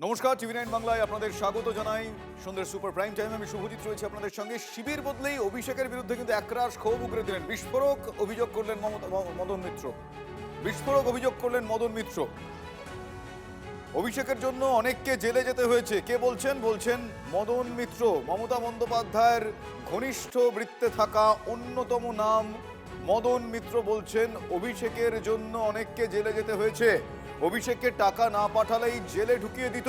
নমস্কার, টিভি9 বাংলায় আপনাদের স্বাগত জানাই। সন্ধ্যের সুপার প্রাইম টাইম আমি শুভজিৎ রয়েছি আপনাদের সঙ্গে। শিবির বদলেই অভিষেকের বিরুদ্ধে কিন্তু একরাশ ক্ষোভ উগরে দিলেন। বিস্ফোরক অভিযোগ করলেন মদন মিত্র। বিস্ফোরক অভিযোগ করলেন মদন মিত্র। অভিষেকের জন্য অনেককে জেলে যেতে হয়েছে। কে বলছেন? বলছেন মদন মিত্র। মমতা বন্দ্যোপাধ্যায়ের ঘনিষ্ঠ বৃত্তে থাকা অন্যতম নাম মদন মিত্র বলছেন অভিষেকের জন্য অনেককে জেলে যেতে হয়েছে। অভিষেককে টাকা না পাঠালেই জেলে ঢুকিয়ে দিত।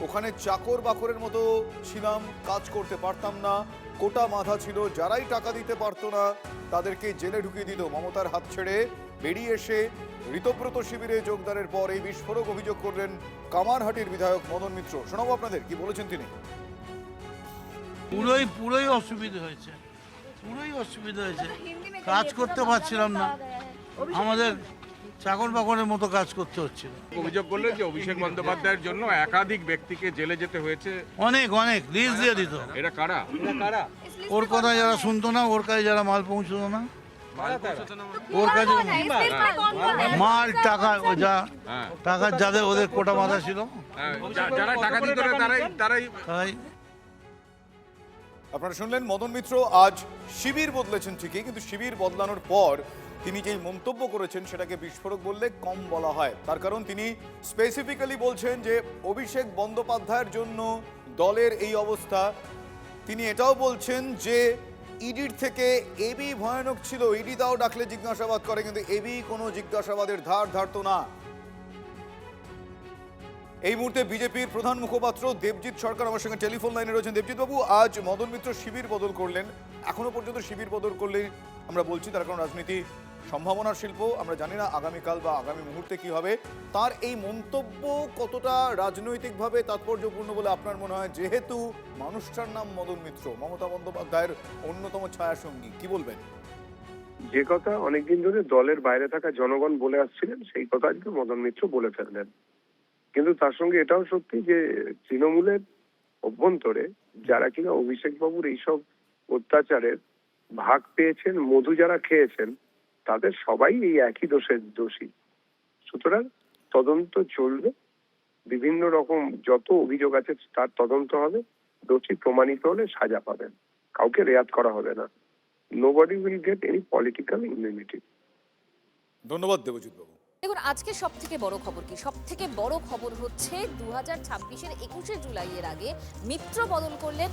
ওখানে চাকর বাকরের মতো ছিলাম, কাজ করতে পারতাম না, কোটা বাঁধা ছিল, যারাই টাকা দিতে পারতো না তাদেরকে জেলে ঢুকিয়ে দিত। মমতার হাত ছেড়ে বেরিয়ে এসে ঋতব্রত শিবিরে যোগদানের পর এই বিস্ফোরক অভিযোগ করলেন কামারহাটির বিধায়ক মদন মিত্র। শোনাবো আপনাদের কি বলেছেন তিনি। পুরোই অসুবিধা হয়েছে, কাজ করতে পারছিলাম না, আমাদের চাকর বাকরের মতো কাজ করতে হচ্ছিল। অভিযোগ করলেন যে অভিষেক বন্দ্যোপাধ্যায়ের জন্য একাধিক ব্যক্তিকে জেলে যেতে হয়েছে। অনেক লিস্ট দিয়ে দিত। এরা কারা? ওর কথা যারা শুনতো না, ওর কাছে যারা মাল পৌঁছতো না, ওর কাছে মাল টাকা টাকার যাদের ওদের কোটা বাঁধা ছিল, যারা টাকা দিত না তারাই আপনারা শুনলেন মদন মিত্র আজ শিবির বদলেছেন ঠিকই, কিন্তু শিবির বদলানোর পর তিনি যেই মন্তব্য করেছেন সেটাকে বিস্ফোরক বললে কম বলা হয়। তার কারণ তিনি স্পেসিফিক্যালি বলছেন যে অভিষেক বন্দ্যোপাধ্যায়ের জন্য দলের এই অবস্থা। তিনি এটাও বলছেন যে ইডির থেকে এবি ভয়ানক ছিল, ইডি তাও ডাকলে জিজ্ঞাসাবাদ করে, কিন্তু এবি কোনো জিজ্ঞাসাবাদের ধার ধারত না। এই মুহূর্তে বিজেপির প্রধান মুখপাত্র দেবজিৎ সরকার আমার সঙ্গে টেলিফোন লাইনে রয়েছেন। দেবজিৎ বাবু, আজ মদন মিত্র শিবির বদল করলেন। এখনো পর্যন্ত শিবির বদল করলে আমরা বলছি তার কারণ রাজনীতি সম্ভাবনার শিল্প, আমরা জানি না আগামীকাল বা আগামী মুহূর্তে কি হবে। তার এই মন্তব্য কতটা রাজনৈতিকভাবে তাৎপর্যপূর্ণ বলে আপনার মনে হয়, যেহেতু মানুষটার নাম মদন মিত্র, মমতা বন্দ্যোপাধ্যায়ের অন্যতম ছায়াসঙ্গী, কি বলবেন? যে কথা অনেকদিন ধরে দলের বাইরে থাকা জনগণ বলে আসছিলেন, সেই কথা আজকে মদন মিত্র বলে ফেললেন। কিন্তু তার সঙ্গে এটাও সত্যি যে তৃণমূলের অভ্যন্তরে যারা কিনা অভিষেক বাবুর এইসব অত্যাচারের ভাগ পেয়েছেন, মধু যারা খেয়েছেন, তাদের সবাই এই একই দোষের দোষী। সুতরাং তদন্ত চলবে, বিভিন্ন রকম যত অভিযোগ আছে তার তদন্ত হবে, দোষী প্রমাণিত হলে সাজা পাবেন, কাউকে রেয়াত করা হবে না। Nobody will get any political immunity. ধন্যবাদ দেবজিৎ বাবু। দেখুন, আজকে সব থেকে বড় খবর কি? সব থেকে বড় খবর হচ্ছে 2026-এর 21শে জুলাইয়ের আগে মিত্র বদল করলেন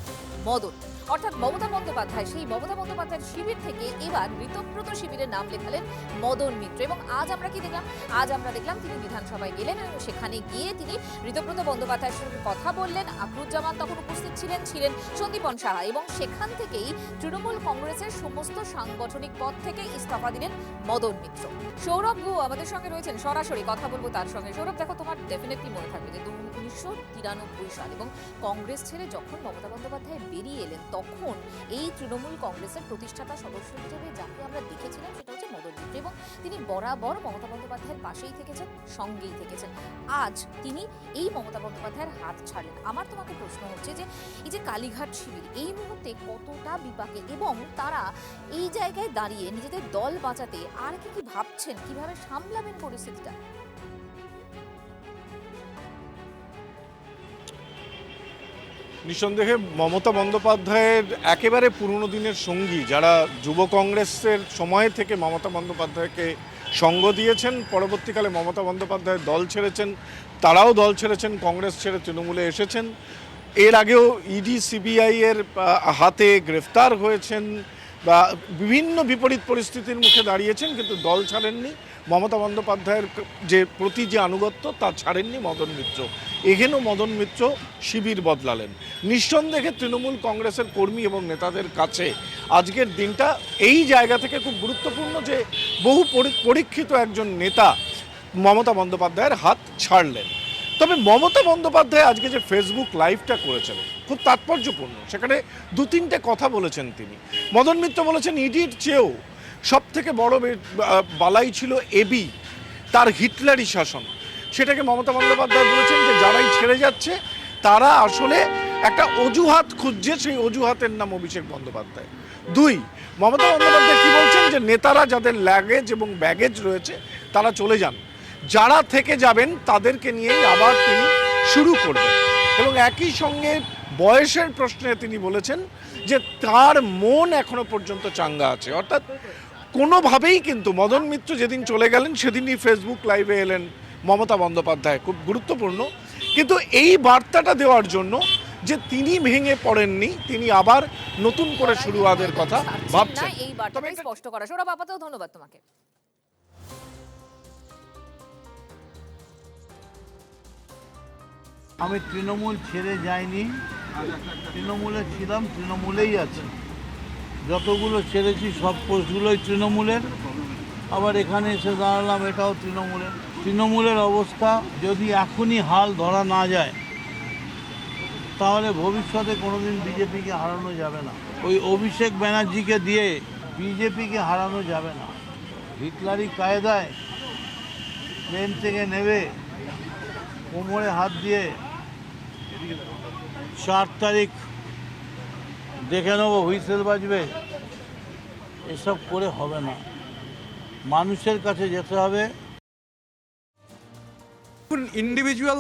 মদন, অর্থাৎ মমতা বন্দ্যোপাধ্যায়। সেই মমতা বন্দ্যোপাধ্যায়ের শিবির থেকে এবার ঋতব্রত শিবিরের নাম লেখালেন মদন মিত্র। এবং আজ আমরা কি দেখলাম? আজ আমরা দেখলাম তিনি বিধানসভায় গেলেন এবং সেখানে গিয়ে তিনি ঋতব্রত বন্দ্যোপাধ্যায়ের সঙ্গে কথা বললেন। আক্রুজ্জামান তখন উপস্থিত ছিলেন সন্দীপন সাহা, এবং সেখান থেকেই তৃণমূল কংগ্রেসের সমস্ত সাংগঠনিক পদ থেকে ইস্তফা দিলেন মদন মিত্র। সৌরভ গুহ আমাদের সঙ্গে রয়েছেন, সরাসরি কথা বলবো তার সঙ্গে। সৌরভ, দেখো, তোমার ডেফিনেটলি মনে থাকবে যে 1993 সাল এবং কংগ্রেস ছেড়ে যখন মমতা বন্দ্যোপাধ্যায় বেরিয়ে এলেন, তখন এই তৃণমূল কংগ্রেসের প্রতিষ্ঠাতা সদস্য হিসেবে যাকে আমরা দেখেছিলাম সেটা হচ্ছে মদন মিত্র, এবং তিনি বরাবর মমতা বন্দ্যোপাধ্যায়ের পাশেই থেকেছেন, সঙ্গেই থেকেছেন। আজ তিনি এই মমতা বন্দ্যোপাধ্যায়ের হাত ছাড়লেন। আমার তোমাকে প্রশ্ন হচ্ছে যে এই যে কালীঘাট শিবির এই মুহূর্তে কতটা বিপাকে, এবং তারা এই জায়গায় দাঁড়িয়ে নিজেদের দল বাঁচাতে আর কি ভাবছেন, কিভাবে সামলাবেন পরিস্থিতিটা? নিঃসন্দেহে মমতা বন্দ্যোপাধ্যায়ের একেবারে পুরনো দিনের সঙ্গী, যারা যুব কংগ্রেসের সময় থেকে মমতা বন্দ্যোপাধ্যায়কে সঙ্গ দিয়েছেন, পরবর্তীকালে মমতা বন্দ্যোপাধ্যায় দল ছেড়েছেন, তারাও দল ছেড়েছেন, কংগ্রেস ছেড়ে তৃণমূলে এসেছেন। এর আগেও ইডি সিবিআই এর হাতে গ্রেফতার হয়েছেন বা বিভিন্ন বিপরীত পরিস্থিতির মুখে দাঁড়িয়েছেন, কিন্তু দল ছাড়েননি। মমতা বন্দ্যোপাধ্যায়ের প্রতি যে আনুগত্য তা ছাড়েননি মদন মিত্র। এখানেও মদন মিত্র শিবির বদলালেন। নিঃসন্দেহে তৃণমূল কংগ্রেসের কর্মী এবং নেতাদের কাছে আজকের দিনটা এই জায়গা থেকে খুব গুরুত্বপূর্ণ যে বহু পরীক্ষিত একজন নেতা মমতা বন্দ্যোপাধ্যায়ের হাত ছাড়লেন। তবে মমতা বন্দ্যোপাধ্যায় আজকে যে ফেসবুক লাইভটা করেছেন খুব তাৎপর্যপূর্ণ। সেখানে দু তিনটে কথা বলেছেন তিনি। মদন মিত্র বলেছেন ইডির চেয়েও সব থেকে বড় বালাই ছিল এবি, তার হিটলারি শাসন। সেটাকে মমতা বন্দ্যোপাধ্যায় বলেছেন যে যারাই ছেড়ে যাচ্ছে তারা আসলে একটা অজুহাত খুঁজছে, সেই অজুহাতের নাম অভিষেক বন্দ্যোপাধ্যায়। দুই, মমতা বন্দ্যোপাধ্যায় কি বলছেন যে নেতারা যাদের লাগেজ এবং ব্যাগেজ রয়েছে তারা চলে যান, যারা থেকে যাবেন তাদেরকে নিয়েই আবার তিনি শুরু করবেন। এবং একই সঙ্গে বয়সের প্রশ্নে তিনি বলেছেন যে তার মন এখনো পর্যন্ত চাঙ্গা আছে, অর্থাৎ কোনোভাবেই কিন্তু মদন মিত্র যেদিন চলে গেলেন সেদিনই ফেসবুক লাইভে এলেন মমতা বন্দ্যোপাধ্যায়, খুব গুরুত্বপূর্ণ। কিন্তু এই বার্তাটা দেওয়ার জন্য যে তিনি ভেঙে পড়েননি, তিনি আবার নতুন করে শুরুয়াতের কথা ভাবছেন। এই বার্তাটাই স্পষ্ট করা। সৌরভ, আপাতত ধন্যবাদ তোমাকে। আমি তৃণমূল ছেড়ে যাইনি, তৃণমূলে ছিলাম, তৃণমূলেই আছে। যতগুলো ছেড়েছি সব পোস্টগুলোই তৃণমূলের, আবার এখানে এসে দাঁড়ালাম, এটাও তৃণমূলের। তৃণমূলের অবস্থা যদি এখনই হাল ধরা না যায় তাহলে ভবিষ্যতে কোনোদিন বিজেপিকে হারানো যাবে না। ওই অভিষেক ব্যানার্জিকে দিয়ে বিজেপিকে হারানো যাবে না। হিটলারি কায়দায় প্লেন থেকে নেবে, কোমরে হাত দিয়ে 4 তারিখ দেখে নেবো হুইসেল বাজবে, এসব করে হবে না। মানুষের কাছে যেতে হবে। ইন্ডিভিজুয়াল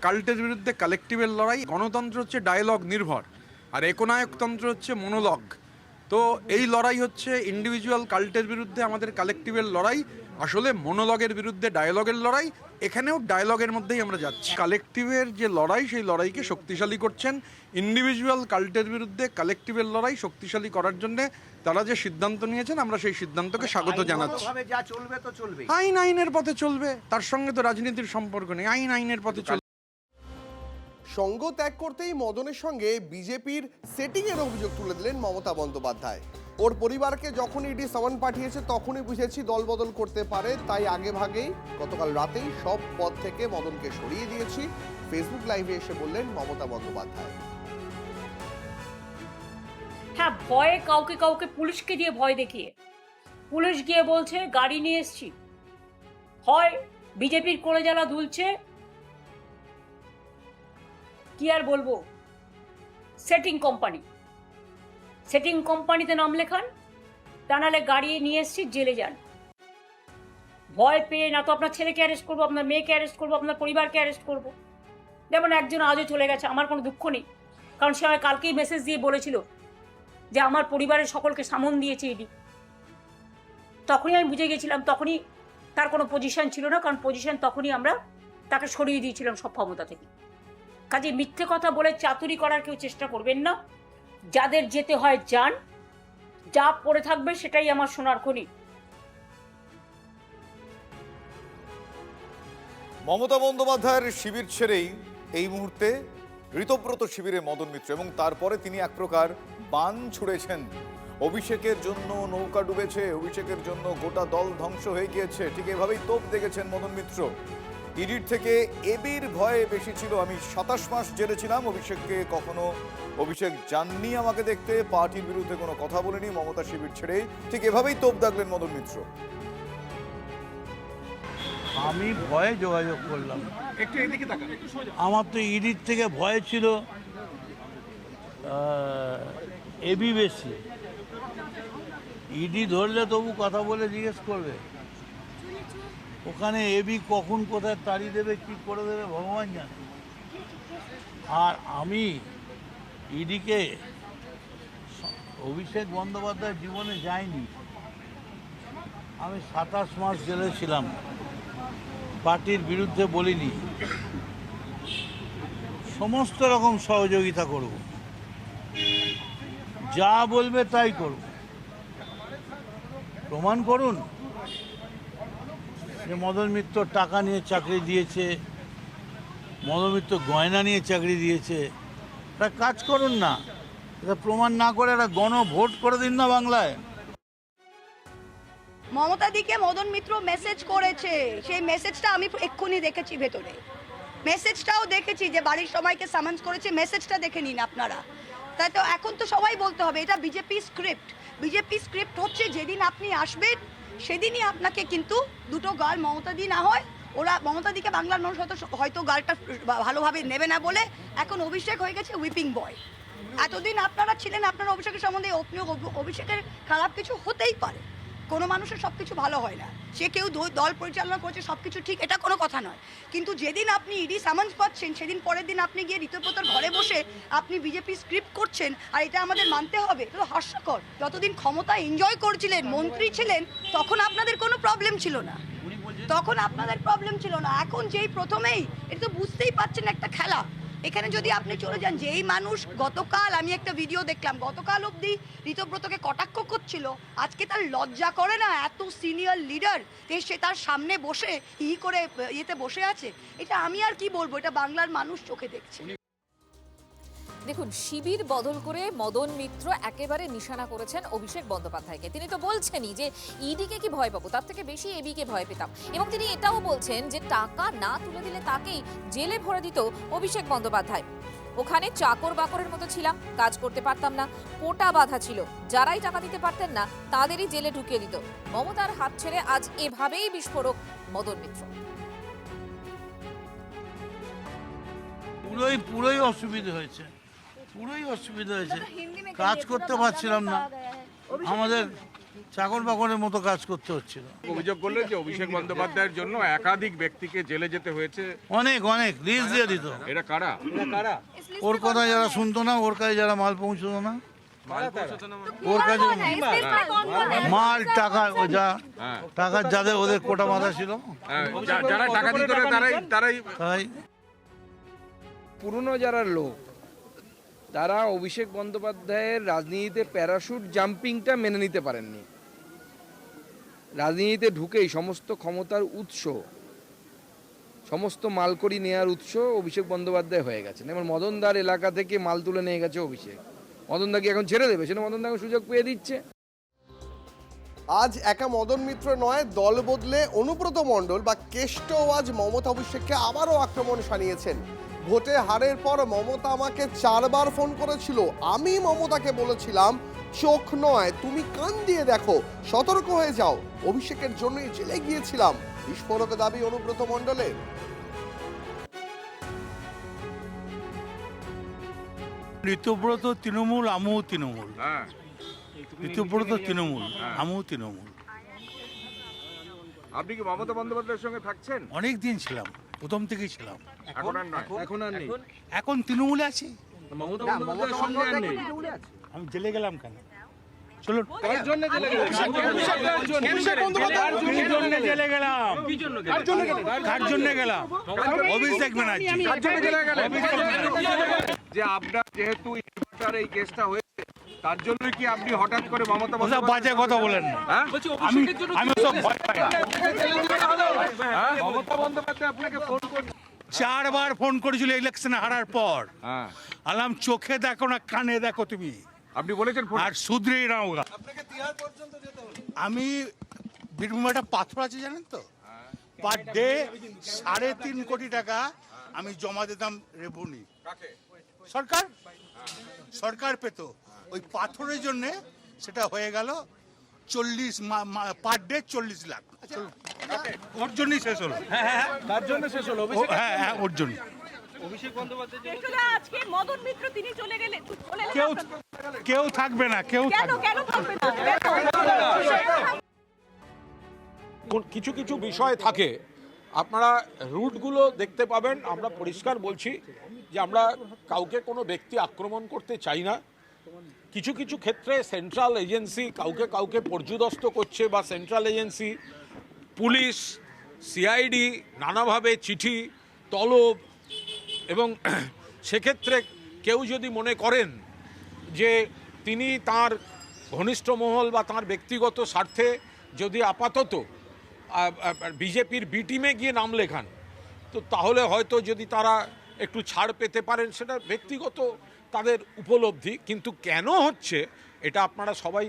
কাল্টের বিরুদ্ধে কালেকটিভের লড়াই। গণতন্ত্র হচ্ছে ডায়ালগ নির্ভর, আর একনায়কতন্ত্র হচ্ছে মনোলগ। তো এই লড়াই হচ্ছে ইন্ডিভিজুয়াল কাল্টের বিরুদ্ধে আমাদের কালেকটিভের লড়াই, আসলে মনোলগের বিরুদ্ধে ডায়ালগের লড়াই। এখানেও ডায়ালগের মধ্যেই আমরা যাচ্ছি। কালেকটিভের যে লড়াই, সেই লড়াইকে শক্তিশালী করছেন। ইন্ডিভিজুয়াল কাল্টের বিরুদ্ধে কালেকটিভের লড়াই শক্তিশালী করার জন্য তারা যে সিদ্ধান্ত নিয়েছেন, আমরা সেই সিদ্ধান্তকে স্বাগত জানাচ্ছি। আইন আইনের পথে চলবে, তার সঙ্গে তো রাজনীতির সম্পর্ক নেই। আইন আইনের পথে চলবে। সঙ্গ ত্যাগ করতেই মদনের সঙ্গে বিজেপির সেটিংয়ের অভিযোগ তুলে দিলেন মমতা বন্দ্যোপাধ্যায়। ওর পরিবারকে যখন ইডি সামন পাঠিয়েছে তখনই বুঝেছি দলবদল করতে পারে, তাই আগে ভাগেই গতকাল রাতেই সব পদ থেকে মদনকে সরিয়ে দিয়েছি, ফেসবুক লাইভে এসে বললেন মমতা বন্দ্যোপাধ্যায়। হ্যাঁ, ভয়ে কাউকে কাউকে পুলিশকে দিয়ে ভয় দেখিয়ে পুলিশ গিয়ে বলছে গাড়ি নিয়ে এসছি, হয় বিজেপির কোলে জ্বালা দুলছে, কি আর বলবো, সেটিং কোম্পানিতে নাম লেখান, তা নাহলে গাড়ি নিয়ে এসছি জেলে যান। ভয় পেয়ে না তো আপনার ছেলেকে অ্যারেস্ট করবো, আপনার মেয়েকে অ্যারেস্ট করবো, আপনার পরিবারকে অ্যারেস্ট করবো। যেমন একজন আজও চলে গেছে, আমার কোনো দুঃখ নেই, কারণ সে আমায় কালকেই মেসেজ দিয়ে বলেছিল যে আমার পরিবারের সকলকে সামন দিয়েছে ইডি। তখনই আমি বুঝে গেছিলাম, তখনই তার কোনো পজিশন ছিল না, কারণ পজিশন তখনই আমরা তাকে সরিয়ে দিয়েছিলাম সব ক্ষমতা থেকে। কাজে মিথ্যে কথা বলে চাতুরি করার কেউ চেষ্টা করবেন না। যাদের যেতে হয় যান, যা পড়ে থাকবে সেটাই আমার সোনার খনি। মমতা বন্দ্যোপাধ্যায়ের শিবির ছেড়েই এই মুহূর্তে ঋতব্রত শিবিরে মদন মিত্র, এবং তারপরে তিনি এক প্রকার বান ছুড়েছেন। অভিষেকের জন্য নৌকা ডুবেছে, অভিষেকের জন্য গোটা দল ধ্বংস হয়ে গিয়েছে, ঠিক এভাবেই তোপ দেখেছেন মদন মিত্র। ইডির থেকে এবির ভয়ে বেশি ছিল। আমি 27 মাস জেলে ছিলাম, অভিষেককে কখনো অভিষেক যাননি আমাকে দেখতে, পার্টির বিরুদ্ধে কোনো কথা বলেনি, মমতা শিবির ছেড়েই, ঠিক এভাবেই তোপ দাগলেন মদন মিত্র। আমি ভয়ে যোগাযোগ করলাম, আমার তো ইডির থেকে ভয় ছিল এবি বেশি। ইডি ধরলে তবু কথা বলে জিজ্ঞেস করবে, ওখানে এবি কখন কোথায় তাড়িয়ে দেবে, কি করে দেবে ভগবান জানে। আর আমি ইডিকে, অভিষেক বন্দ্যোপাধ্যায় জীবনে যায়নি। আমি 27 মাস জেলে ছিলাম, পার্টির বিরুদ্ধে বলিনি, সমস্ত রকম সহযোগিতা করব, যা বলবে তাই করব। প্রমাণ করুন যে মদন মিত্র টাকা নিয়ে চাকরি দিয়েছে, মদন মিত্র গয়না নিয়ে চাকরি দিয়েছে, এটা কাজ করুন না, এটা প্রমাণ না করে একটা গণভোট করে দিন না বাংলায়। মমতা দিকে মদন মিত্র মেসেজ করেছে, সেই মেসেজটা আমি এক্ষুনি দেখেছি, ভেতরে মেসেজটাও দেখেছি যে বাড়ির সবাইকে সামান্স করেছে, মেসেজটা দেখে নিন আপনারা। তাই তো এখন তো সবাই বলতে হবে এটা বিজেপি স্ক্রিপ্ট। বিজেপি স্ক্রিপ্ট হচ্ছে যেদিন আপনি আসবেন সেদিনই আপনাকে কিন্তু দুটো গাল মমতাদি না হয়, ওরা মমতাদিকে বাংলার মানুষ হয়তো গালটা ভালোভাবে নেবে না বলে এখন অভিষেক হয়ে গেছে উইপিং বয়। এতদিন আপনারা ছিলেন, আপনারা অভিষেকের সম্বন্ধে অভিষেকের খারাপ কিছু হতেই পারে, কোনো মানুষের সব কিছু ভালো হয় না, সে কেউ দল পরিচালনা করছে সব কিছু ঠিক, এটা কোনো কথা নয়। কিন্তু যেদিন আপনি ইডি সামান্স পাচ্ছেন সেদিন পরের দিন আপনি গিয়ে ঋতব্রতর ঘরে বসে আপনি বিজেপি স্ক্রিপ্ট করছেন, আর এটা আমাদের মানতে হবে, এটা তো হাস্যকর। যতদিন ক্ষমতা এনজয় করছিলেন, মন্ত্রী ছিলেন, তখন আপনাদের কোনো প্রবলেম ছিল না, তখন আপনাদের প্রবলেম ছিল না। এখন যেই প্রথমেই, এটা তো বুঝতেই পারছেন একটা খেলা। এখানে যদি আপনি চলে যান, যেই মানুষ গতকাল আমি একটা ভিডিও দেখলাম, গতকাল অবধি ঋতব্রতকে কটাক্ষ করছিল, আজকে তার লজ্জা করে না? এত সিনিয়র লিডার সে তার সামনে বসে করে ইয়েতে বসে আছে। এটা আমি আর কি বলবো, এটা বাংলার মানুষ চোখে দেখছে। দেখুন, শিবির বদল করে মদন মিত্র একেবারে নিশানা করেছেন অভিষেক বন্দ্যোপাধ্যায়কে। তিনি তো বলছেনই যে ইডিকে কি ভয় পাবো, তার থেকে বেশি এবিকে ভয় পেতাম। এবং তিনি এটাও বলছেন যে টাকা না তুলে দিলে তাকেই জেলে ভরে দিত অভিষেক বন্দ্যোপাধ্যায়। ওখানে চাকর বাকরের মতো ছিলাম, কাজ করতে পারতাম না, কোটা বাধা ছিল, যারাই টাকা দিতে পারতেন না তাদেরই জেলে ঢুকিয়ে দিত। মমতার হাত ছেড়ে আজ এভাবেই বিস্ফোরক মদন মিত্র। পুরোই অসুবিধা হয়েছে, কাজ করতে পারছিলাম না, আমাদের চাকর বাকরের মতো কাজ করতে হচ্ছিল। অভিযোগ করলেন যে অভিষেক বন্দ্যোপাধ্যায়ের জন্য একাধিক ব্যক্তিকে জেলে যেতে হয়েছে। অনেক লিস্ট দিয়ে দিত। এটা কারা? ওর কথা যারা শুনতো না, ওর কাছে যারা মাল পৌঁছতো না, ওর কাছে মাল টাকা টাকার যাদের ওদের কোটা বাঁধা ছিল, যারা টাকা দিত না তারাই পুরনো যারা লোক, তারা অভিষেক বন্দ্যোপাধ্যায়ের রাজনীতিতে প্যারাশুট জাম্পিংটা মেনে নিতে পারেননি। রাজনীতিতে ঢুকেই সমস্ত ক্ষমতার উৎস, সমস্ত মালকড়ি নেওয়ার উৎস অভিষেক বন্দ্যোপাধ্যায় হয়ে গেছেন। এবার মদনদার এলাকা থেকে মাল তুলে নিয়ে গেছে অভিষেক। মদনদাকে এখন ছেড়ে দেবে, সেটা মদনদাকে সুযোগ পেয়ে দিচ্ছে। আজ একা মদন মিত্র নয়, দল বদলে অনুব্রত মণ্ডল বা কেষ্টও আজ মমতা অভিষেককে আবারও আক্রমণ শানিয়েছেন। ভোটে হারের পর মমতা আমাকে 4 বার ফোন করেছিল, আমি মমতাকে বলেছিলাম চোখ নয় তুমি কান দিয়ে দেখো, সতর্ক হয়ে যাও, অভিষেকের জন্যই জেলে গিয়েছিলাম, বিস্ফোরক দাবি অনুব্রত মণ্ডলের। ঋতব্রত তৃণমূল, আমিও তৃণমূল। ঋতব্রত তৃণমূল, আমিও তৃণমূল। আপনি কি মমতা বন্দ্যোপাধ্যায়ের সঙ্গে থাকছেন? অনেক দিন ছিলাম, প্রথম থেকেই ছিলাম। এখন আর নয়? এখন আর নেই। এখন তৃণমূলে আছি। মমতা বন্দ্যোপাধ্যায়ের সঙ্গে আর নেই। আমি জেলে গেলাম কেন? চলুন। কার জন্য জেলে গেলেন? জেলে গেলাম, কার জন্য গেলাম? অভিষেক ব্যানার্জি। যে আপনার যেহেতু এই কেসটা হয়েছে, তার জন্য কি আপনি হঠাৎ করে মমতা বাজে কথা বলেন না। আমি সব ভয় পাই না। মমতা বন্দ্যোপাধ্যায় আপনাকে ফোন করছে? 4 বার ফোন করেছিল ইলেকশনে হারার পর। আলাম চোখে দেখো না কানে দেখো তুমি। আপনি বলেছেন আর শুধরেই না ওরা। আমি বীরভূমে একটা পাথর আছে জানেন তো, পার ডে 3.5 কোটি টাকা আমি জমা দিতাম রেভিনিউ। সরকার পেত। ওই পাথরের জন্য সেটা হয়ে গেল 40 পার ডে 40 লাখ। ওর জন্যই শেষ হলো। তার জন্য শেষ হলো। হ্যাঁ, ওর জন্য। অভিষেক বন্দ্যোপাধ্যায় আজকে মদন মিত্র তিনি চলে গেলেন, কেউ থাকবে না, কেউ কেন থাকবে না? কিছু কিছু বিষয় থাকে, আপনারা রুটগুলো দেখতে পাবেন। আমরা পরিষ্কার বলছি যে আমরা কাউকে কোনো ব্যক্তি আক্রমণ করতে চাই না। কিছু কিছু ক্ষেত্রে সেন্ট্রাল এজেন্সি কাউকে পর্যুদস্ত করছে, বা সেন্ট্রাল এজেন্সি, পুলিশ, সিআইডি নানাভাবে চিঠি, তলব, এবং সেক্ষেত্রে কেউ যদি মনে করেন যে তিনি তার ঘনিষ্ঠ মহল বা তার ব্যক্তিগত স্বার্থে যদি আপাতত বিজেপির বি টিমে গিয়ে নাম লেখান, তো তাহলে হয়তো যদি তারা একটু ছাড় পেতে পারেন, সেটা ব্যক্তিগত তাদের উপলব্ধি। কিন্তু কেন হচ্ছে এটা আপনারা সবাই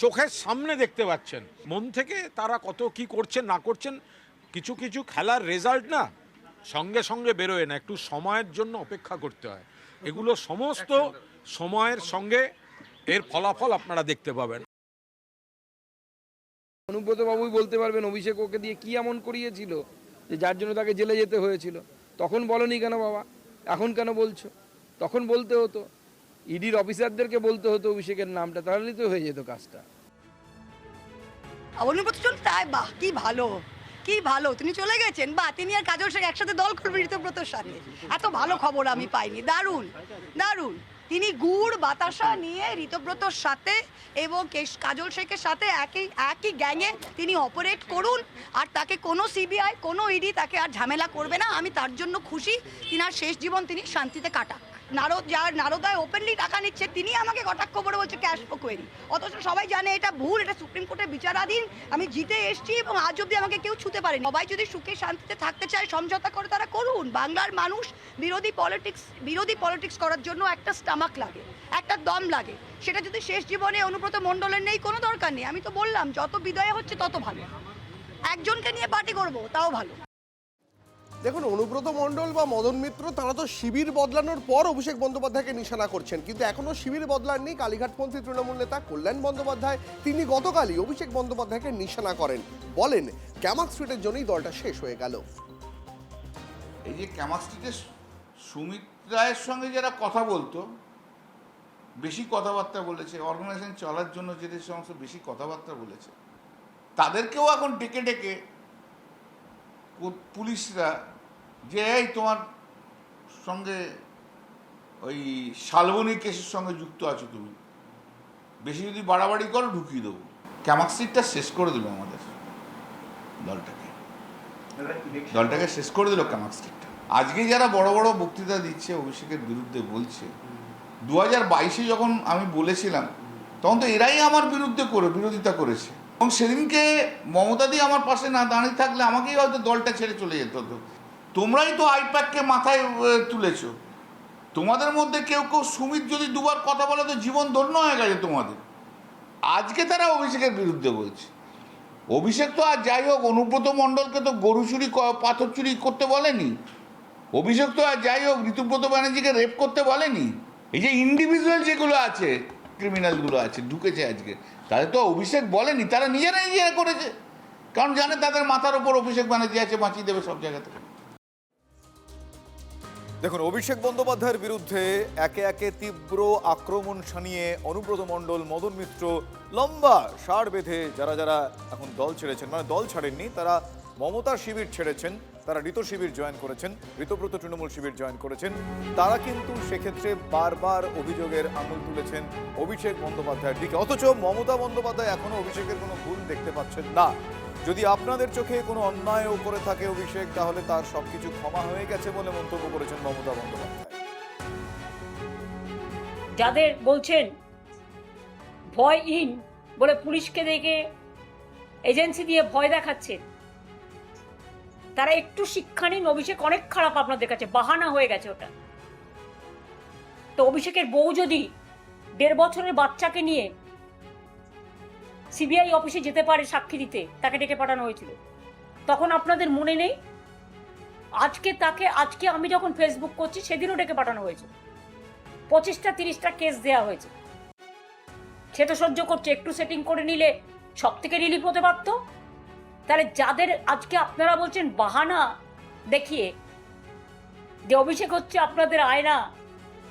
চোখের সামনে দেখতে পাচ্ছেন। মন থেকে তারা কত কি করছেন না করছেন, কিছু কিছু খেলার রেজাল্ট না সঙ্গে সঙ্গে বেরোয় না, একটু সময়ের জন্য অপেক্ষা করতে হয়। এগুলো সমস্ত সময়ের সঙ্গে এর ফলাফল আপনারা দেখতে পাবেন। অনুব্রত বাবুই বলতে পারবেন অভিষেক ওকে দিয়ে কি এমন করিয়েছিল যে যার জন্য তাকে জেলে যেতে হয়েছিল। তখন বলনি কেন বাবা, এখন কেন বলছো? তখন বলতে হতো, ইডির অফিসারদেরকে বলতে হতো অভিষেকের নামটা, তাহলেই তো হয়ে যেত কাজটা। অনুব্রত চল তাই, বাহ কি ভালো, কি ভালো তিনি চলে গেছেন, বা তিনি আর কাজল শেখ একসাথে দল করবে ঋতব্রতর সাথে। এত ভালো খবর আমি পাইনি, দারুণ দারুণ। তিনি গুড় বাতাসা নিয়ে ঋতব্রতর সাথে এবং কাজল শেখের সাথে একই গ্যাংয়ে তিনি অপারেট করুন, আর তাকে কোনো সিবিআই কোনো ইডি তাকে আর ঝামেলা করবে না। আমি তার জন্য খুশি, তিনার শেষ জীবন তিনি শান্তিতে কাটাক। নারদায় ওপেনলি টাকা নিচ্ছে, তিনি আমাকে কটাক্ষ করে বলছে ক্যাশ কোয়েরি, অথচ সবাই জানে এটা ভুল, এটা সুপ্রিম কোর্টের বিচারাধীন। আমি জিতে এসেছি এবং আজ অব্দি আমাকে কেউ ছুতে পারেনি। সবাই যদি সুখে শান্তিতে থাকতে চায়, সমঝোতা করে তারা করুন। বাংলার মানুষ বিরোধী পলিটিক্স করার জন্য একটা স্টামাক লাগে, একটা দম লাগে। সেটা যদি শেষ জীবনে অনুব্রত মণ্ডলের নেই, কোনো দরকার নেই। আমি তো বললাম যত বিদয় হচ্ছে তত ভালো, একজনকে নিয়ে পার্টি করবো তাও ভালো। দেখুন, অনুব্রত মণ্ডল বা মদন মিত্র তারা তো শিবির বদলানোর পর অভিষেক বন্দ্যোপাধ্যায়কে নিশানা করছেন, কিন্তু এখনো শিবির বদলাননি কালীঘাটপন্থী তৃণমূল নেতা কল্যাণ বন্দ্যোপাধ্যায়। তিনি গতকালই অভিষেক বন্দ্যোপাধ্যায়কে নিশানা করেন, বলেন ক্যামাক স্ট্রিটের জন্যই দলটা শেষ হয়ে গেল। এই যে ক্যামাক স্ট্রিটের সুমিত রায়ের সঙ্গে যারা কথা বলতো, বেশি কথাবার্তা বলেছে, অর্গানাইজেশন চলার জন্য যে সমস্ত বেশি কথাবার্তা বলেছে, তাদেরকেও এখন ডেকে ডেকে পুলিশরা যে এই তোমার সঙ্গে ওই শালবনী কেসের সঙ্গে যুক্ত আছো, তুমি বেশি যদি বাড়াবাড়ি করো ঢুকিয়ে দেবো। ক্যামাক স্ট্রিটটা শেষ করে দিল আমাদের দলটাকে শেষ করে দিল ক্যামাক স্ট্রিটটা। আজকে যারা বড় বড় বক্তৃতা দিচ্ছে অভিষেকের বিরুদ্ধে বলছে, 2022-এ যখন আমি বলেছিলাম তখন তো এরাই আমার বিরোধিতা করেছে, এবং সেদিনকে মমতাদি আমার পাশে না দাঁড়িয়ে থাকলে আমাকেই হয়তো দলটা ছেড়ে চলে যেত হতো। তোমরাই তো আইপ্যাককে মাথায় তুলেছো, তোমাদের মধ্যে কেউ সুমিত যদি দুবার কথা বলে তো জীবন ধন্য হয়ে গেছে তোমাদের। আজকে তারা অভিষেকের বিরুদ্ধে বলছে। অভিষেক তো আর যাই হোক অনুব্রত মণ্ডলকে তো গরু চুরি পাথর চুরি করতে বলেনি, অভিষেক তো আর যাই হোক ঋতুব্রত ব্যানার্জিকে রেপ করতে বলেনি। এই যে ইন্ডিভিজুয়াল যেগুলো আছে, ক্রিমিনালগুলো আছে ঢুকেছে আজকে, তাদের তো অভিষেক বলেনি, তারা নিজেরা করেছে, কারণ জানে তাদের মাথার উপর অভিষেক ব্যানার্জি আছে, বাঁচিয়ে দেবে সব জায়গা থেকে। দেখুন, অভিষেক বন্দ্যোপাধ্যায়ের বিরুদ্ধে একে একে তীব্র আক্রমণ শানিয়ে অনুব্রত মণ্ডল, মদন মিত্র লম্বা সার বেঁধে যারা যারা এখন দল ছেড়েছেন, মানে দল ছাড়েননি, তারা মমতার শিবির ছেড়েছেন, তারা ঋত শিবির জয়েন করেছেন, ঋতব্রত তৃণমূল শিবির জয়েন করেছেন, তারা কিন্তু সেক্ষেত্রে বারবার অভিযোগের আঙুল তুলেছেন অভিষেক বন্দ্যোপাধ্যায়ের দিকে। অথচ মমতা বন্দ্যোপাধ্যায় এখনো অভিষেকের কোনো ভুল দেখতে পাচ্ছেন না। যদি আপনাদের চোখে কোনো অন্যায়ও করে থাকে অভিষেক, তাহলে তার সবকিছু ক্ষমা হয়ে গেছে বলে মন্তব্য করেছেন মমতা বন্দ্যোপাধ্যায়। যাদের বলছেন ভয় ইন বলে পুলিশকে দেখে এজেন্সি দিয়ে ভয় দেখাচ্ছেন, তারা একটু শিক্ষা নিন। অভিষেক অনেক খারাপ আপনাদের কাছে, বাহানা হয়ে গেছে ওটা। তো অভিষেকের বউ যদি 1.5 বছরের বাচ্চাকে নিয়ে সিবিআই অফিসে যেতে পারে সাক্ষী দিতে, তাকে ডেকে পাঠানো হয়েছিল, তখন আপনাদের মনে নেই? আজকে আমি যখন ফেসবুক করছি সেদিনও ডেকে পাঠানো হয়েছে, 25টা 30টা কেস দেওয়া হয়েছে। সেটা সহ্য করছে, একটু সেটিং করে নিলে সব থেকে রিলিফ হতে পারত। তাহলে যাদের আজকে আপনারা বলছেন বাহানা দেখিয়ে যে অভিষেক হচ্ছে আপনাদের আয়না,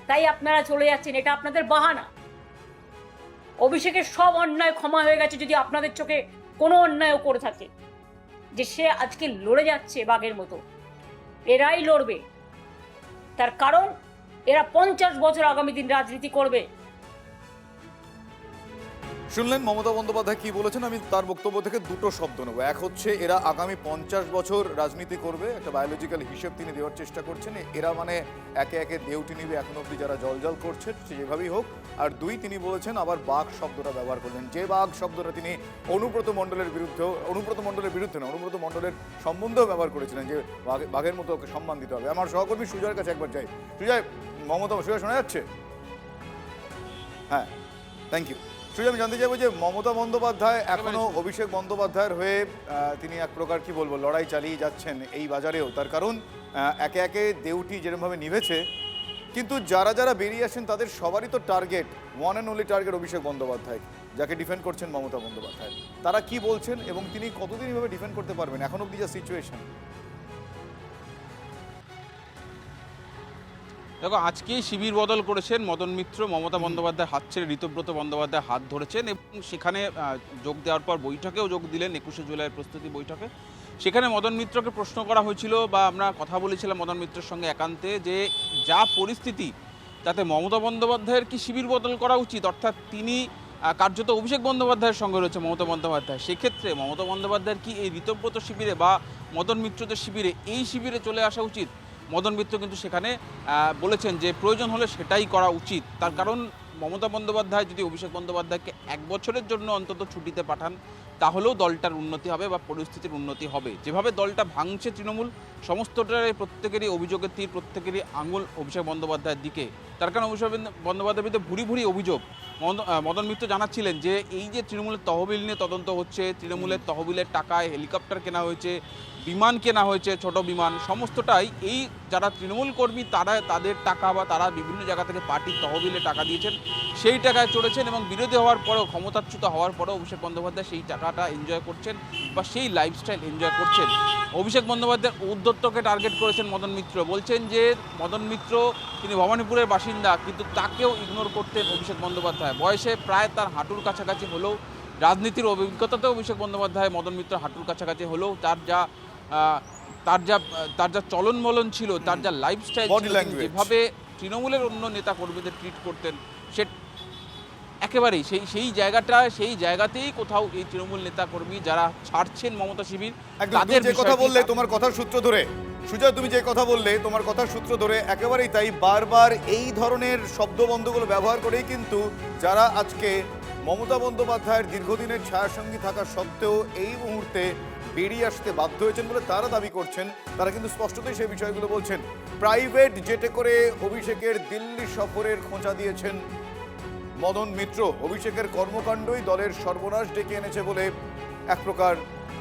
তাই আপনারা চলে যাচ্ছেন, এটা আপনাদের বাহানা। অভিষেকের সব অন্যায় ক্ষমা হয়ে গেছে যদি আপনাদের চোখে কোনো অন্যায়ও করে থাকে। যে সে আজকে লড়ে যাচ্ছে বাঘের মতো, এরাই লড়বে, তার কারণ এরা 50 বছর আগামী দিন রাজনীতি করবে। শুনলেন মমতা বন্দ্যোপাধ্যায় কি বলেছেন। আমি তার বক্তব্য থেকে দুটো শব্দ নেব। এক হচ্ছে এরা আগামী 50 বছর রাজনীতি করবে, একটা বায়োলজিক্যাল হিসেব তিনি দেওয়ার চেষ্টা করছেন। এরা মানে একে একে দেউটি নিবে এখন অব্দি যারা জল করছে যেভাবেই হোক। আর দুই, তিনি বলেছেন আবার বাঘ শব্দটা ব্যবহার করলেন, যে বাঘ শব্দটা তিনি অনুব্রত মণ্ডলের বিরুদ্ধে না, অনুব্রত মণ্ডলের সম্বন্ধেও ব্যবহার করেছিলেন, যে বাঘের মতো ওকে সম্মান দিতে হবে। আমার সহকর্মী সুজয়ের কাছে একবার যাই। সুজয়, সুজয় শোনা যাচ্ছে? হ্যাঁ, থ্যাংক ইউ। সুজয়, আমি জানতে চাইবো যে মমতা বন্দ্যোপাধ্যায় এখনো অভিষেক বন্দ্যোপাধ্যায়ের হয়ে তিনি এক প্রকার কি বলবো লড়াই চালিয়ে যাচ্ছেন এই বাজারেও। তার কারণ একে একে দেউটি যেরকমভাবে নিভেছে, কিন্তু যারা যারা বেরিয়ে আসেন তাদের সবারই তো target, one and only target Abhishek Bandyopadhyay, যাকে ডিফেন্ড করছেন মমতা বন্দ্যোপাধ্যায়। তারা কি বলছেন এবং তিনি কতদিন এভাবে ডিফেন্ড করতে পারবেন এখন অব্দি যা সিচুয়েশন? দেখো, আজকেই শিবির বদল করেছেন মদন মিত্র। মমতা বন্দ্যোপাধ্যায় হাত ছেড়ে ঋতব্রত বন্দ্যোপাধ্যায় হাত ধরেছেন এবং সেখানে যোগ দেওয়ার পর বৈঠকেও যোগ দিলেন 21শে জুলাইয়ের প্রস্তুতি বৈঠকে। সেখানে মদন মিত্রকে প্রশ্ন করা হয়েছিল বা আমরা কথা বলেছিলাম মদন মিত্রের সঙ্গে একান্তে, যে যা পরিস্থিতি তাতে মমতা বন্দ্যোপাধ্যায়ের কি শিবির বদল করা উচিত, অর্থাৎ তিনি কার্যত অভিষেক বন্দ্যোপাধ্যায়ের সঙ্গে রয়েছে মমতা বন্দ্যোপাধ্যায়, সেক্ষেত্রে মমতা বন্দ্যোপাধ্যায়ের কি এই ঋতব্রত শিবিরে বা মদন মিত্রদের শিবিরে, এই শিবিরে চলে আসা উচিত? মদন মিত্র কিন্তু সেখানে বলেছেন যে প্রয়োজন হলে সেটাই করা উচিত। তার কারণ মমতা বন্দ্যোপাধ্যায় যদি অভিষেক বন্দ্যোপাধ্যায়কে 1 বছরের জন্য অন্তত ছুটিতে পাঠান, তাহলেও দলটার উন্নতি হবে বা পরিস্থিতির উন্নতি হবে। যেভাবে দলটা ভাঙছে তৃণমূল, সমস্তটার প্রত্যেকেরই অভিযোগের তীর, প্রত্যেকেরই আঙুল অভিষেক বন্দ্যোপাধ্যায়ের দিকে। তার কারণ অভিষেক বন্দ্যোপাধ্যায়ের বিরুদ্ধে ভুরি ভুরি অভিযোগ। মদন মিত্র জানাচ্ছিলেন যে এই যে তৃণমূলের তহবিল নিয়ে তদন্ত হচ্ছে, তৃণমূলের তহবিলের টাকায় হেলিকপ্টার কেনা হয়েছে, বিমান কেনা হয়েছে, ছোট বিমান, সমস্তটাই এই যারা তৃণমূল কর্মী তারা তাদের টাকা বা তারা বিভিন্ন জায়গা থেকে পার্টির তহবিলে টাকা দিয়েছেন, সেই টাকায় চড়েছেন এবং বিরোধী হওয়ার পরেও, ক্ষমতাচ্যুত হওয়ার পরেও অভিষেক বন্দ্যোপাধ্যায় সেই টাকাটা এনজয় করছেন বা সেই লাইফস্টাইল এনজয় করছেন। অভিষেক বন্দ্যোপাধ্যায়ের ঔদ্ধত্যকে টার্গেট করেছেন মদন মিত্র, বলছেন যে মদন মিত্র তিনি ভবানীপুরের বাসিন্দা, কিন্তু তাকেও ইগনোর করতেন অভিষেক বন্দ্যোপাধ্যায়। বয়সে প্রায় তার হাঁটুর কাছাকাছি হলেও, রাজনীতির অভিজ্ঞতাতেও অভিষেক বন্দ্যোপাধ্যায় মদন মিত্র হাঁটুর কাছাকাছি হলেও তার যা চলন বলন ছিল, তার যা লাইফস্টাইল ছিল, যেভাবে তৃণমূলের অন্য নেতা কর্মীদের ট্রিট করতেন, সে একেবারেই সেই জায়গাতেই কোথাও এই তৃণমূল নেতা কর্মী যারা ছাড়ছেন মমতা শিবির, তাদের যে কথা বললে তোমার কথার সূত্র ধরে, সুজয় তুমি যে কথা বললে তোমার কথার সূত্র ধরে একেবারেই তাই। বারবার এই ধরনের শব্দবন্ধগুলো ব্যবহার করেই কিন্তু যারা আজকে মমতা বন্দ্যোপাধ্যায়ের দীর্ঘদিনের ছায়াসঙ্গী থাকা সত্ত্বেও এই মুহূর্তে বেরিয়ে আসতে বাধ্য হয়েছেন বলে তারা দাবি করছেন, তারা কিন্তু স্পষ্টতই সেই বিষয়গুলো বলছেন। প্রাইভেট জেটে করে অভিষেকের দিল্লি সফরের খোঁচা দিয়েছেন মদন মিত্র। অভিষেকের কর্মকাণ্ডই দলের সর্বনাশ ডেকে এনেছে বলে এক প্রকার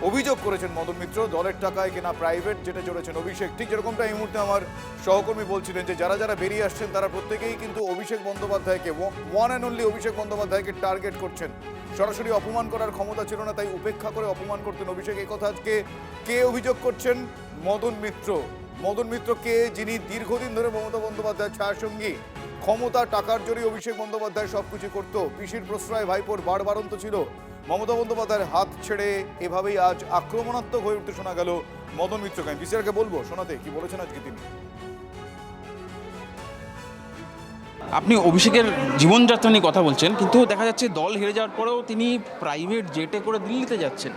অভিযোগ করেছেন মদন মিত্র। দলের টাকায় কেনা প্রাইভেট জেটে চড়েছেন অভিষেক। ঠিক যেরকমটা এই মুহূর্তে আমার সহকর্মী বলছিলেন যে যারা যারা বেরিয়ে আসছেন তারা প্রত্যেকেই কিন্তু অভিষেক বন্দ্যোপাধ্যায়কে, ওয়ান অ্যান্ড অনলি অভিষেক বন্দ্যোপাধ্যায়কে টার্গেট করছেন। সরাসরি অপমান করার ক্ষমতা ছিল না, তাই উপেক্ষা করে অপমান করতেন অভিষেক। এই কথা আজকে কে অভিযোগ করছেন? মদন মিত্র। মদন মিত্রকে, যিনি দীর্ঘদিন ধরে মমতা বন্দ্যোপাধ্যায়ের ছায়াসঙ্গী, ক্ষমতা টাকার জোরে অভিষেক বন্দ্যোপাধ্যায় সবকিছু করত, পিসির প্রশ্রয়, ভাইপোর বাড়বাড়ন্ত ছিল। মমতা বন্দ্যোপাধ্যায়ের হাত ছেড়ে এভাবেই আজ আক্রমণাত্মক হয়ে উঠতে শোনা গেল মদন মিত্রকে। আমি বিসিআরকে বলবো শোনাতে কি বলেছেন আজকে তিনি। আপনি অভিষেকের জীবনযাত্রা নিয়ে কথা বলছেন, কিন্তু দেখা যাচ্ছে দল হেরে যাওয়ার পরেও তিনি প্রাইভেট জেটে করে দিল্লিতে যাচ্ছেন।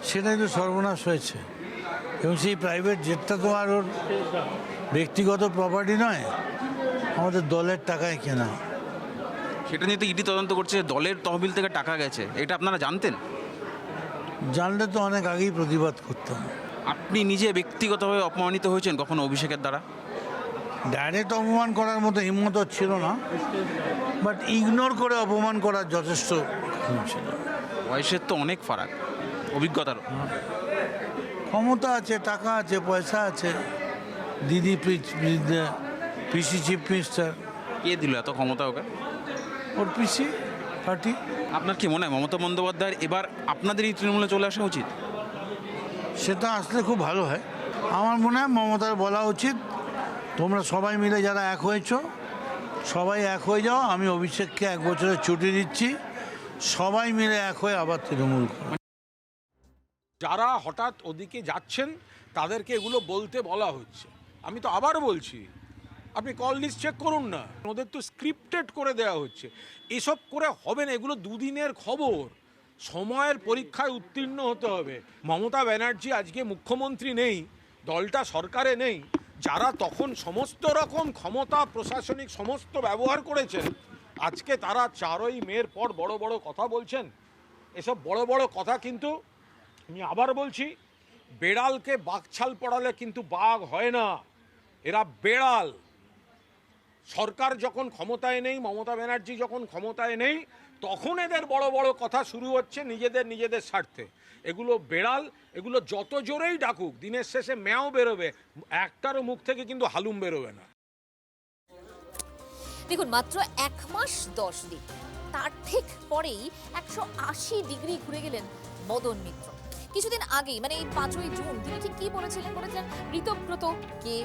সেটাই তো সর্বনাশ হয়েছে। এবং সেই প্রাইভেট জেটটা তো আর ওর ব্যক্তিগত প্রপার্টি নয়, আমাদের দলের টাকায় কেনা। সেটা নিয়ে তো ইডি তদন্ত করছে, দলের তহবিল থেকে টাকা গেছে, এটা আপনারা জানতেন? জানলে তো অনেক আগেই প্রতিবাদ করতাম। আপনি নিজে ব্যক্তিগতভাবে অপমানিত হয়েছেন কখনো অভিষেকের দ্বারা? ডাইরেক্ট অপমান করার মতো হিম্মত ছিল না, বাট ইগনোর করে অপমান করার যথেষ্ট ছিল। বয়সের তো অনেক ফারাক, অভিজ্ঞতারও। ক্ষমতা আছে, টাকা আছে, পয়সা আছে। দিদি পিসি চিফ মিনিস্টার। কে দিল এত ক্ষমতা ওকে? ওর পিসি পার্টি। আপনার কি মনে হয় মমতা বন্দ্যোপাধ্যায়ের এবার আপনাদের এই তৃণমূলে চলে আসা উচিত? সেটা আসলে খুব ভালো হয়। আমার মনে হয় মমতার বলা উচিত, তোমরা সবাই মিলে যারা এক হয়েছ, সবাই এক হয়ে যাও। আমি অভিষেককে 1 বছরের ছুটি দিচ্ছি, সবাই মিলে এক হয়ে আবার তৃণমূল। যারা হঠাৎ ওদিকে যাচ্ছেন তাদেরকে এগুলো বলতে বলা হচ্ছে। আমি তো আবার বলছি, আপনি কল লিস্ট চেক করুন না, ওদের তো স্ক্রিপ্টেড করে দেওয়া হচ্ছে। এসব করে হবে না, এগুলো দুদিনের খবর। সময়ের পরীক্ষায় উত্তীর্ণ হতে হবে। মমতা ব্যানার্জি আজকে মুখ্যমন্ত্রী নেই, দলটা সরকারে নেই। যারা তখন সমস্ত রকম ক্ষমতা, প্রশাসনিক সমস্ত ব্যবহার করেছেন, আজকে তারা 4ই মের পর বড় বড় কথা বলছেন। এসব বড় বড় কথা কিন্তু, আমি আবার বলছি, বেড়ালকে বাঘছাল পড়ালে কিন্তু বাঘ হয় না, এরা বেড়াল। সরকার যখন ক্ষমতায় নেই, মমতা ব্যানার্জি যখন ক্ষমতায় নেই, তখন এদের বড় বড় কথা শুরু হচ্ছে নিজেদের স্বার্থে। এগুলো বেড়াল, এগুলো যত জোরেই ডাকুক, দিনের শেষে ম্যাও বেরোবে, একটারও মুখ থেকে কিন্তু হালুম বেরোবে না। দেখুন, মাত্র 1 মাস 10 দিন, তার ঠিক পরেই 180 ডিগ্রি ঘুরে গেলেন মদন মিত্র। কিছুদিন আগেই মানে এই 5ই জুন তিনি ঠিক কি বলেছিলেন? বলেছিলেন ঋতব্রত কে,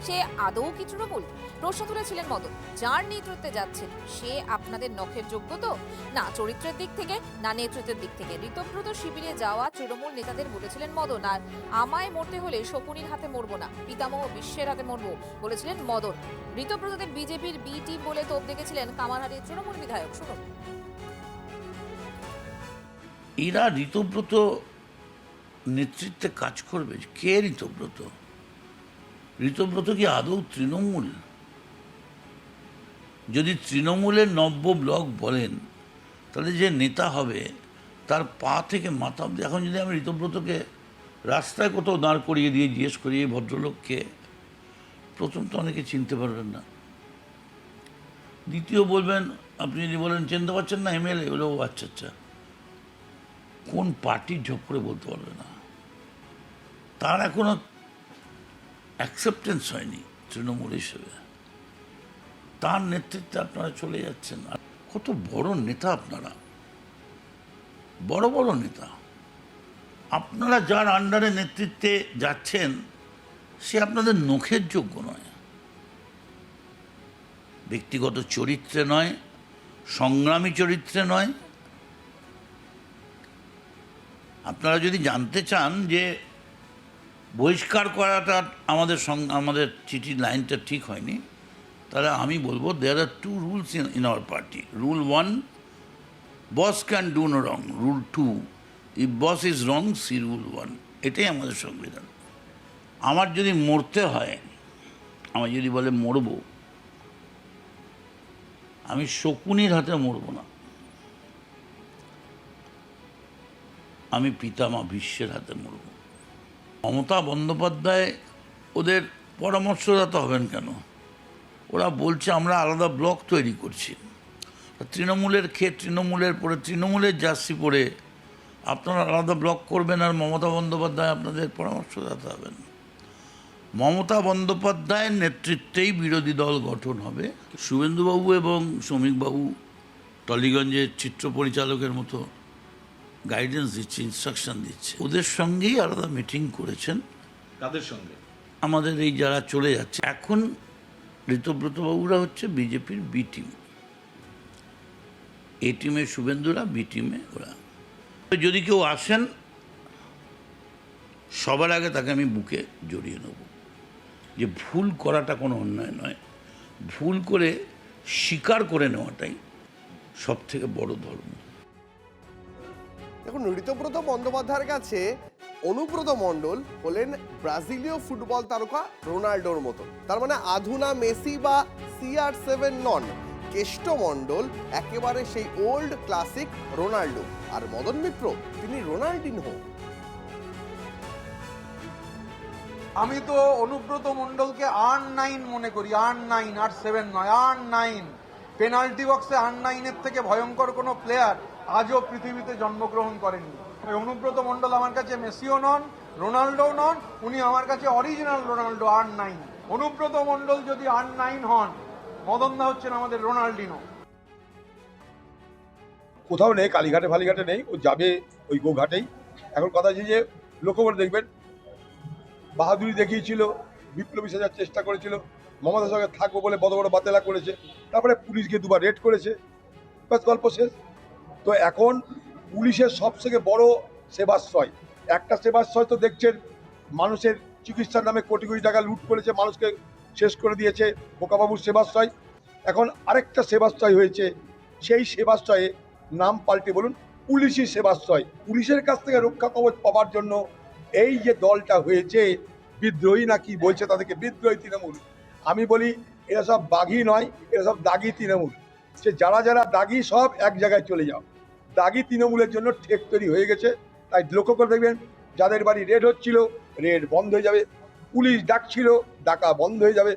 সে আদৌ কি তৃণমূল? প্রশ্ন তুলেছিলেন মদন। যার নেতৃত্বে যাচ্ছেন সে আপনাদের নখের যোগ্য তো? না চরিত্রের দিক থেকে, না নেতৃত্বের দিক থেকে। ঋতব্রত শিবিরে যাওয়া তৃণমূল নেতাদের বলেছিলেন মদন। আর আমায় মরতে হলে শকুনির হাতে মরবো না, পিতামহ বিশ্বের হাতে মরবো বলেছিলেন মদন। ঋতব্রতদের বিজেপির বি টিম বলে তোপ দেখেছিলেন কামারহাটির তৃণমূল বিধায়ক। শুনুন। এরা ঋতব্রত নেতৃত্বে কাজ করবে? কে ঋতব্রত? ঋতব্রত কি আদৌ তৃণমূল? যদি তৃণমূলের নব্য ব্লক বলেন তাহলে যে নেতা হবে তার পা থেকে মাথা অব্দি। এখন যদি আমি ঋতব্রতকে রাস্তায় কোথাও দাঁড় করিয়ে দিয়ে জিজ্ঞেস করি এই ভদ্রলোককে, প্রথম তো অনেকে চিনতে পারবেন না, দ্বিতীয় বলবেন, আপনি যদি বলেন চিনতে পারছেন না এমএলএ, বলে ও আচ্ছা আচ্ছা, কোন পার্টির ঝোপ করে বলতে পারবে না। তার এখনো অ্যাকসেপ্টেন্স হয়নি তৃণমূল হিসেবে। তার নেতৃত্বে আপনারা চলে যাচ্ছেন। আর কত বড় নেতা আপনারা, বড় বড় নেতা। আপনারা যার আন্ডারে নেতৃত্বে যাচ্ছেন সে আপনাদের নখের যোগ্য নয়, ব্যক্তিগত চরিত্রে নয়, সংগ্রামী চরিত্রে নয়। আপনারা যদি জানতে চান যে বহিষ্কার করাটা আমাদের চিঠির লাইনটা ঠিক হয়নি, তাহলে আমি বলবো there are 2 rules in our party. Rule 1, boss can do no wrong. Rule 2, if boss is wrong, see rule 1। এটাই আমাদের সংবিধান। আমার যদি মরতে হয়, আমার যদি বলে মরবো, আমি শকুনির হাতে মরবো না, আমি পিতামা বিশ্বের হাতে মরব। মমতা বন্দ্যোপাধ্যায় ওদের পরামর্শদাতা হবেন কেন? ওরা বলছে আমরা আলাদা ব্লক তৈরি করছি। তৃণমূলের তৃণমূলের পরে তৃণমূলের জার্সি পরে আপনারা আলাদা ব্লক করবেন আর মমতা বন্দ্যোপাধ্যায় আপনাদের পরামর্শদাতা হবেন। মমতা বন্দ্যোপাধ্যায়ের নেতৃত্বেই বিরোধী দল গঠন হবে। শুভেন্দুবাবু এবং শ্রমিকবাবু টলিগঞ্জের চিত্র পরিচালকের মতো গাইডেন্স দিচ্ছে, ইনস্ট্রাকশন দিচ্ছে। ওদের সঙ্গেই আলাদা মিটিং করেছেন। কাদের সঙ্গে? আমাদের এই যারা চলে যাচ্ছে এখন, ঋতব্রতবাবুরা হচ্ছে বিজেপির বি টিম, এ টিমে শুভেন্দুরা, বি টিমে ওরা। যদি কেউ আসেন সবার আগে তাকে আমি বুকে জড়িয়ে নেব, যে ভুল করাটা কোনো অন্যায় নয়, ভুল করে স্বীকার করে নেওয়াটাই সব থেকে বড় ধর্ম। এখন ঋতব্রত বন্দ্যোপাধ্যায়ের কাছে অনুব্রত মণ্ডল হলেন ব্রাজিলীয় ফুটবল তারকা রোনাল্ডোর মতো। তার মানে আধুনা মেসি বা CR7 নন, কেষ্ট মণ্ডল একেবারে সেই ওল্ড ক্লাসিক রোনাল্ডো। আর মদন মিত্র তিনি রোনাল্ডিনহো। আমি তো অনুব্রত মণ্ডলকে R9 মনে করি, R9, R7 নয়, R9। পেনাল্টি বক্সে R9-এর থেকে ভয়ঙ্কর কোনো প্লেয়ার আজও পৃথিবীতে জন্মগ্রহণ করেনি। অনুব্রত মণ্ডল আমার কাছে মেসিও নন, রোনাল্ডো নন, উনি আমার কাছে original Ronaldo, R9। Anubrata Mondal যদি R9 হন, মদনদা হচ্ছেন আমাদের রোনাল্ডিনো। কোথাও নেই, কালীঘাটে ফালীঘাটে নেই, ও যাবে ওই গোঘাটেই। এখন কথা হচ্ছে যে লক্ষ্য করে দেখবেন, বাহাদুরি দেখিয়েছিল, বিপ্লবী সাজার চেষ্টা করেছিল, মমতার সঙ্গে থাকবো বলে বড় বড় বাতেলা করেছে, তারপরে পুলিশকে 2বার রেড করেছে, বাস গল্প শেষ। তো এখন পুলিশের সবথেকে বড় সেবাশ্রয়, একটা সেবাশ্রয় তো দেখছেন মানুষের চিকিৎসার নামে কোটি কোটি টাকা লুট করেছে, মানুষকে শেষ করে দিয়েছে, বোকাবাবুর সেবাশ্রয়। এখন আরেকটা সেবাশ্রয় হয়েছে, সেই সেবাশ্রয়ে নাম পাল্টে বলুন পুলিশি সেবাশ্রয়। পুলিশের কাছ থেকে রক্ষা কবচ পাওয়ার জন্য এই যে দলটা হয়েছে, বিদ্রোহী না কি বলছে তাদেরকে, বিদ্রোহী তৃণমূল। আমি বলি এরা সব বাঘী নয়, এরা সব দাগি তৃণমূল। সে যারা যারা দাগি সব এক জায়গায় চলে যাও। দাগি তৃণমূলের জন্য ঠেক তৈরি হয়ে গেছে। তাই লক্ষ্য করে দেখবেন, যাদের বাড়ি রেড হচ্ছিল রেড বন্ধ হয়ে যাবে, পুলিশ ডাকছিল ডাকা বন্ধ হয়ে যাবে।